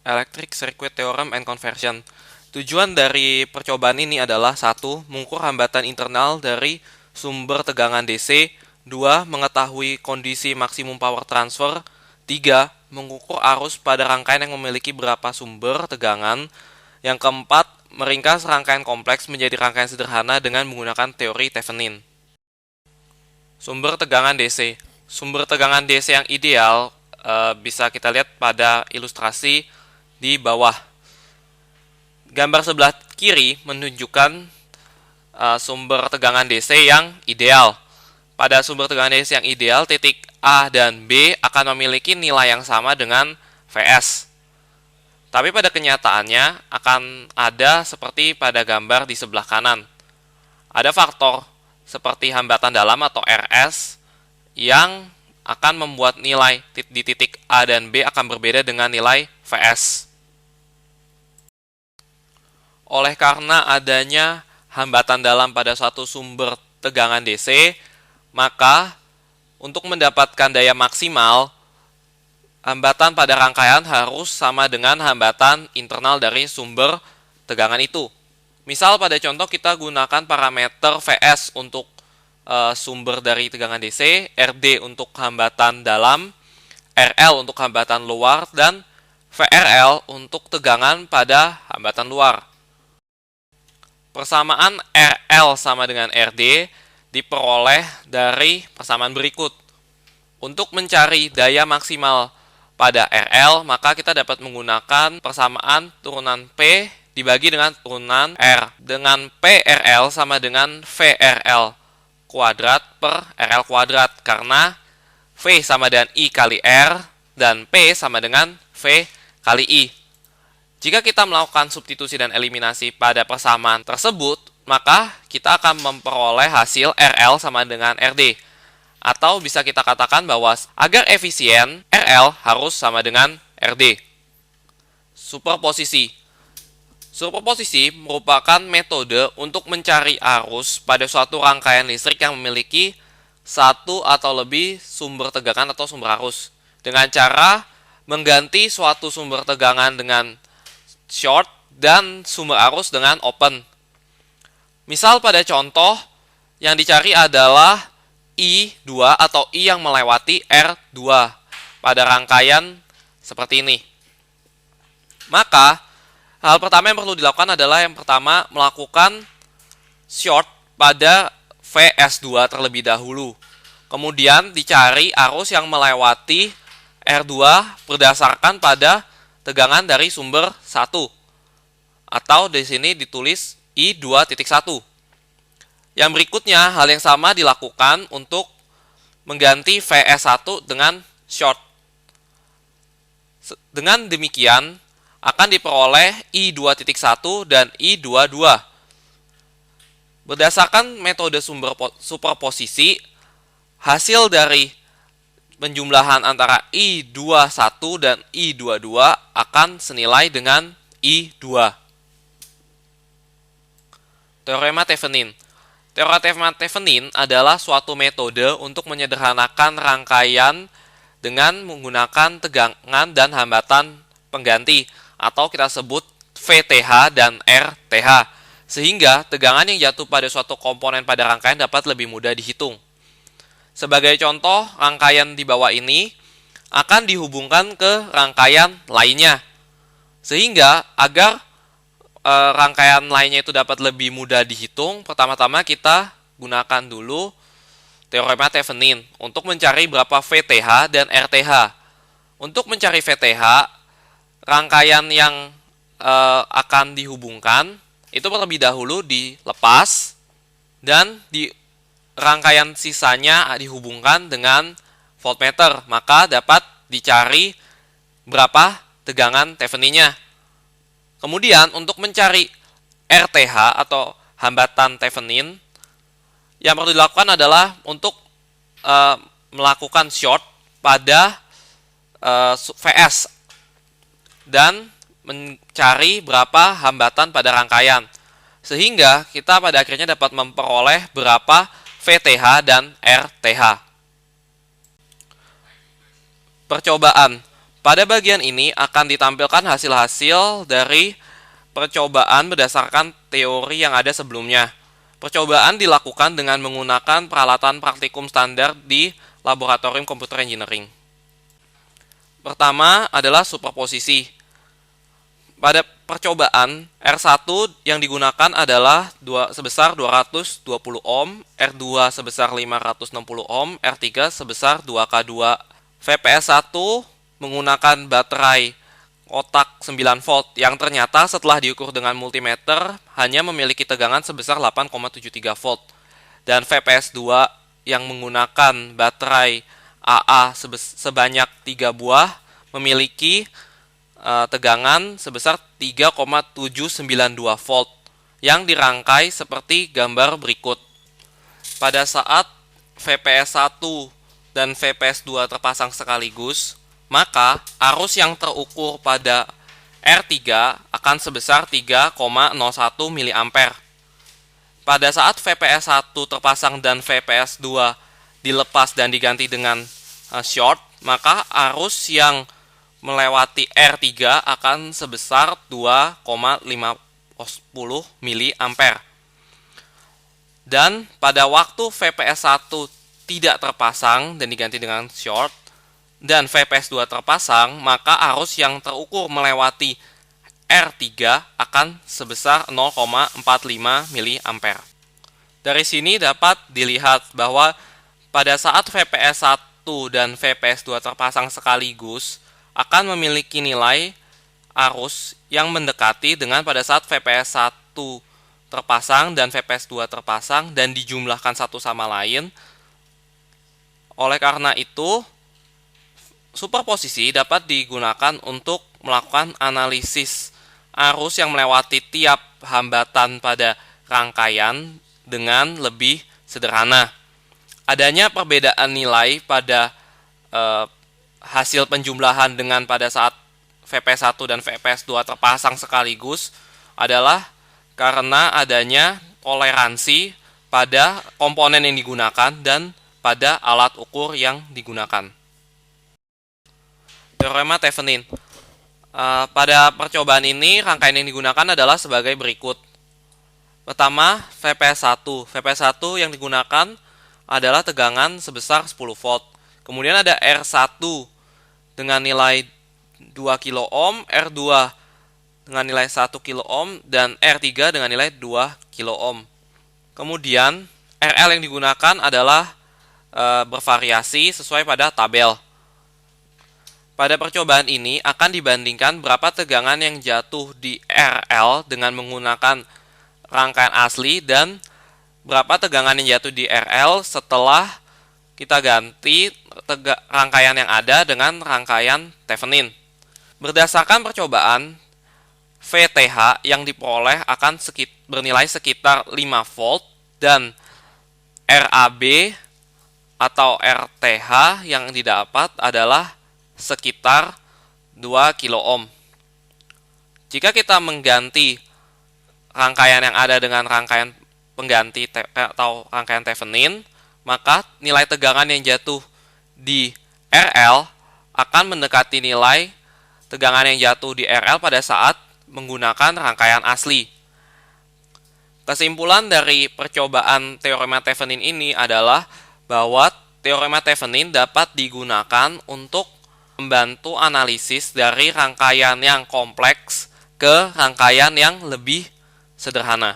Electric Circuit Theorem and Conversion. Tujuan dari percobaan ini adalah 1. Mengukur hambatan internal dari sumber tegangan DC. 2. Mengetahui kondisi maksimum power transfer. 3. Mengukur arus pada rangkaian yang memiliki berapa sumber tegangan. Yang keempat, meringkas rangkaian kompleks menjadi rangkaian sederhana dengan menggunakan teori Thevenin. Sumber tegangan DC. Sumber tegangan DC yang ideal bisa kita lihat pada ilustrasi di bawah. Gambar sebelah kiri menunjukkan sumber tegangan DC yang ideal. Pada sumber tegangan DC yang ideal, titik A dan B akan memiliki nilai yang sama dengan Vs. Tapi pada kenyataannya akan ada seperti pada gambar di sebelah kanan. Ada faktor seperti hambatan dalam atau RS yang akan membuat nilai di titik A dan B akan berbeda dengan nilai Vs. Oleh karena adanya hambatan dalam pada suatu sumber tegangan DC, maka untuk mendapatkan daya maksimal, hambatan pada rangkaian harus sama dengan hambatan internal dari sumber tegangan itu. Misal pada contoh kita gunakan parameter Vs untuk sumber dari tegangan DC, RD untuk hambatan dalam, RL untuk hambatan luar, dan VRL untuk tegangan pada hambatan luar. Persamaan RL sama dengan RD diperoleh dari persamaan berikut. Untuk mencari daya maksimal pada RL, maka kita dapat menggunakan persamaan turunan P dibagi dengan turunan R. Dengan PRL sama dengan VRL kuadrat per RL kuadrat, karena V sama dengan I kali R dan P sama dengan V kali I. Jika kita melakukan substitusi dan eliminasi pada persamaan tersebut, maka kita akan memperoleh hasil RL sama dengan RD. Atau bisa kita katakan bahwa agar efisien, RL harus sama dengan RD. Superposisi. Superposisi merupakan metode untuk mencari arus pada suatu rangkaian listrik yang memiliki satu atau lebih sumber tegangan atau sumber arus, dengan cara mengganti suatu sumber tegangan dengan short dan sumber arus dengan open. Misal pada contoh yang dicari adalah I2 atau I yang melewati R2 pada rangkaian seperti ini. Maka hal pertama yang perlu dilakukan adalah yang pertama melakukan short pada VS2 terlebih dahulu. Kemudian dicari arus yang melewati R2 berdasarkan pada tegangan dari sumber 1. Atau di sini ditulis I2.1. Yang berikutnya hal yang sama dilakukan untuk mengganti VS1 dengan short. Dengan demikian akan diperoleh I2.1 dan I22. Berdasarkan metode superposisi, hasil dari penjumlahan antara I21 dan I22 akan senilai dengan I2. Teorema Thevenin. Teorema Thevenin adalah suatu metode untuk menyederhanakan rangkaian dengan menggunakan tegangan dan hambatan pengganti, atau kita sebut VTH dan RTH, sehingga tegangan yang jatuh pada suatu komponen pada rangkaian dapat lebih mudah dihitung. Sebagai contoh, rangkaian di bawah ini akan dihubungkan ke rangkaian lainnya, sehingga agar rangkaian lainnya itu dapat lebih mudah dihitung, pertama-tama kita gunakan dulu teorema Thevenin untuk mencari berapa VTH dan RTH. Untuk mencari VTH, rangkaian yang akan dihubungkan itu terlebih dahulu dilepas dan di rangkaian sisanya dihubungkan dengan voltmeter, maka dapat dicari berapa tegangan Theveninnya. Kemudian untuk mencari RTH atau hambatan Thevenin, yang perlu dilakukan adalah untuk melakukan short pada VS dan mencari berapa hambatan pada rangkaian, sehingga kita pada akhirnya dapat memperoleh berapa VTH dan RTH. Percobaan. Pada bagian ini akan ditampilkan hasil-hasil dari percobaan berdasarkan teori yang ada sebelumnya. Percobaan dilakukan dengan menggunakan peralatan praktikum standar di laboratorium komputer engineering. Pertama adalah superposisi. Pada percobaan, R1 yang digunakan adalah sebesar 220 ohm, R2 sebesar 560 ohm, R3 sebesar 2K2. VPS1 menggunakan baterai kotak 9 volt yang ternyata setelah diukur dengan multimeter hanya memiliki tegangan sebesar 8,73 volt. Dan VPS2 yang menggunakan baterai AA sebanyak 3 buah memiliki tegangan sebesar 3,792 volt yang dirangkai seperti gambar berikut. Pada saat VPS1 dan VPS2 terpasang sekaligus, maka arus yang terukur pada R3 akan sebesar 3,01 mA. Pada saat VPS1 terpasang dan VPS2 dilepas dan diganti dengan short, maka arus yang melewati R3 akan sebesar 2,50 mA. Dan pada waktu VPS1 tidak terpasang dan diganti dengan short, dan VPS2 terpasang, maka arus yang terukur melewati R3 akan sebesar 0,45 mA. Dari sini dapat dilihat bahwa pada saat VPS1 dan VPS2 terpasang sekaligus, akan memiliki nilai arus yang mendekati dengan pada saat VPS1 terpasang dan VPS2 terpasang dan dijumlahkan satu sama lain. Oleh karena itu, superposisi dapat digunakan untuk melakukan analisis arus yang melewati tiap hambatan pada rangkaian dengan lebih sederhana. Adanya perbedaan nilai pada hasil penjumlahan dengan pada saat VPS1 dan VPS2 terpasang sekaligus adalah karena adanya toleransi pada komponen yang digunakan dan pada alat ukur yang digunakan. Teorema Thevenin. Pada percobaan ini, rangkaian yang digunakan adalah sebagai berikut. Pertama, VPS1. VPS1 yang digunakan adalah tegangan sebesar 10 volt. Kemudian ada R1 dengan nilai 2 kilo ohm, R2 dengan nilai 1 kilo ohm, dan R3 dengan nilai 2 kilo ohm. Kemudian RL yang digunakan adalah bervariasi sesuai pada tabel. Pada percobaan ini akan dibandingkan berapa tegangan yang jatuh di RL dengan menggunakan rangkaian asli dan berapa tegangan yang jatuh di RL setelah kita ganti rangkaian yang ada dengan rangkaian Thevenin. Berdasarkan percobaan, VTH yang diperoleh akan bernilai sekitar 5 volt dan RAB atau RTH yang didapat adalah sekitar 2 kilo ohm. Jika kita mengganti rangkaian yang ada dengan rangkaian pengganti atau rangkaian Thevenin, maka nilai tegangan yang jatuh di RL akan mendekati nilai tegangan yang jatuh di RL pada saat menggunakan rangkaian asli. Kesimpulan dari percobaan teorema Thevenin ini adalah bahwa teorema Thevenin dapat digunakan untuk membantu analisis dari rangkaian yang kompleks ke rangkaian yang lebih sederhana.